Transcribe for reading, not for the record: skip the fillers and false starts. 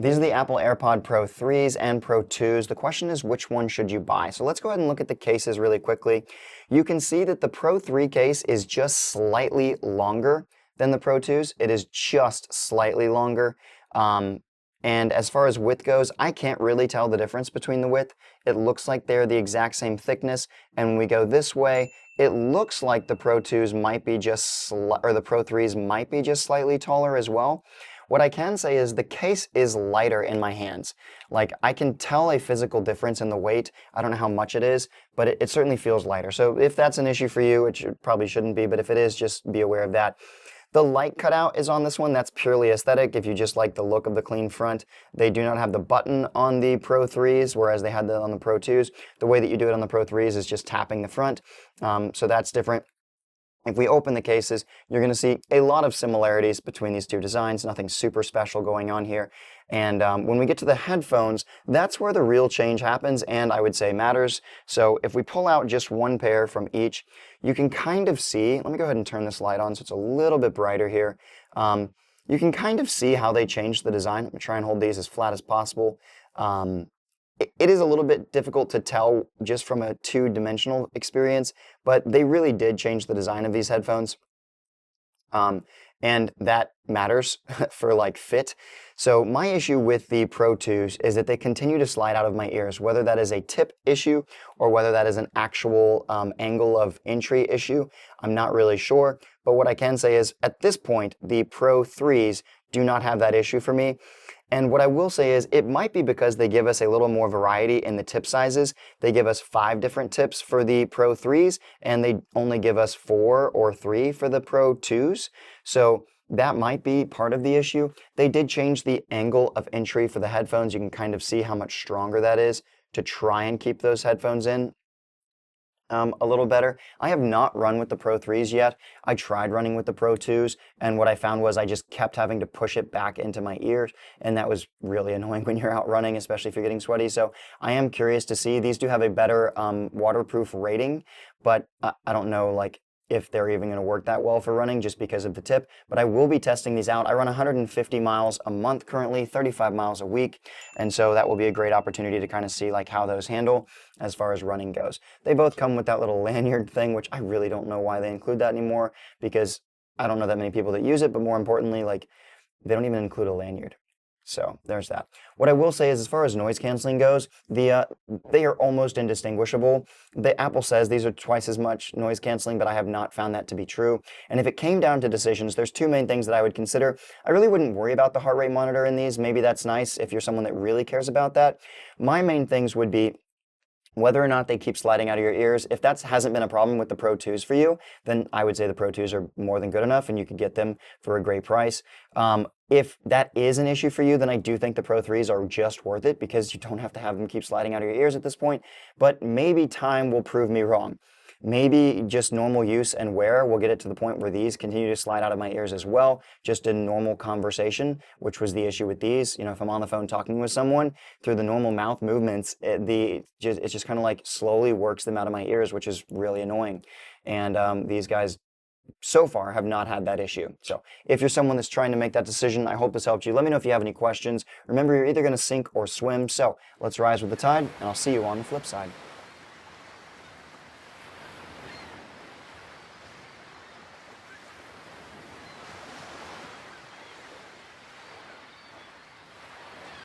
These are the Apple AirPod Pro 3s and Pro 2s. The question is, which one should you buy? So let's go ahead and look at the cases really quickly. You can see that the Pro 3 case is just slightly longer than the Pro 2s. It is just slightly longer. And as far as width goes, I can't really tell the difference between the width. It looks like they're the exact same thickness. And when we go this way, it looks like the Pro 2s might be just, or the Pro 3s might be just slightly taller as well. What I can say is the case is lighter in my hands. Like, I can tell a physical difference in the weight. I don't know how much it is, but it certainly feels lighter. So if that's an issue for you, it probably shouldn't be, but if it is, just be aware of that. The light cutout is on this one. That's purely aesthetic. If you just like the look of the clean front, they do not have the button on the Pro 3s, whereas they had that on the Pro 2s. The way that you do it on the Pro 3s is just tapping the front, so that's different. If we open the cases, you're going to see a lot of similarities between these two designs, nothing super special going on here. And when we get to the headphones, that's where the real change happens and I would say matters. So if we pull out just one pair from each, you can kind of see, let me go ahead and turn this light on so it's a little bit brighter here. You can kind of see how they changed the design. I'm going to try and hold these as flat as possible. It is a little bit difficult to tell just from a two-dimensional experience, but they really did change the design of these headphones. And that matters for like fit. So my issue with the Pro 2s is that they continue to slide out of my ears, whether that is a tip issue or whether that is an actual angle of entry issue. I'm not really sure, but what I can say is at this point, the Pro 3s do not have that issue for me. And what I will say is it might be because they give us a little more variety in the tip sizes. They give us 5 different tips for the Pro 3s, and they only give us 4 or 3 for the Pro 2s. So that might be part of the issue. They did change the angle of entry for the headphones. You can kind of see how much stronger that is to try and keep those headphones in a little better. I have not run with the Pro 3s yet. I tried running with the Pro 2s, and what I found was I just kept having to push it back into my ears, and that was really annoying when you're out running, especially if you're getting sweaty. So I am curious to see. These do have a better waterproof rating, but I don't know like if they're even going to work that well for running just because of the tip, but I will be testing these out. I run 150 miles a month currently, 35 miles a week, and so that will be a great opportunity to kind of see like how those handle as far as running goes. They both come with that little lanyard thing, which I really don't know why they include that anymore, because I don't know that many people that use it, but more importantly, like they don't even include a lanyard. So there's that. What I will say is as far as noise canceling goes, they are almost indistinguishable. Apple says these are twice as much noise canceling, but I have not found that to be true. And if it came down to decisions, there's 2 main things that I would consider. I really wouldn't worry about the heart rate monitor in these. Maybe that's nice if you're someone that really cares about that. My main things would be whether or not they keep sliding out of your ears. If that hasn't been a problem with the Pro 2s for you, then I would say the Pro 2s are more than good enough and you could get them for a great price. If that is an issue for you, then I do think the Pro 3s are just worth it because you don't have to have them keep sliding out of your ears at this point. But maybe time will prove me wrong. Maybe just normal use and wear will get it to the point where these continue to slide out of my ears as well, just in normal conversation, which was the issue with these. You know, if I'm on the phone talking with someone, through the normal mouth movements, it just kind of like slowly works them out of my ears, which is really annoying. And these guys so far have not had that issue. So if you're someone that's trying to make that decision, I hope this helped you. Let me know if you have any questions. Remember, you're either going to sink or swim. So let's rise with the tide, and I'll see you on the flip side.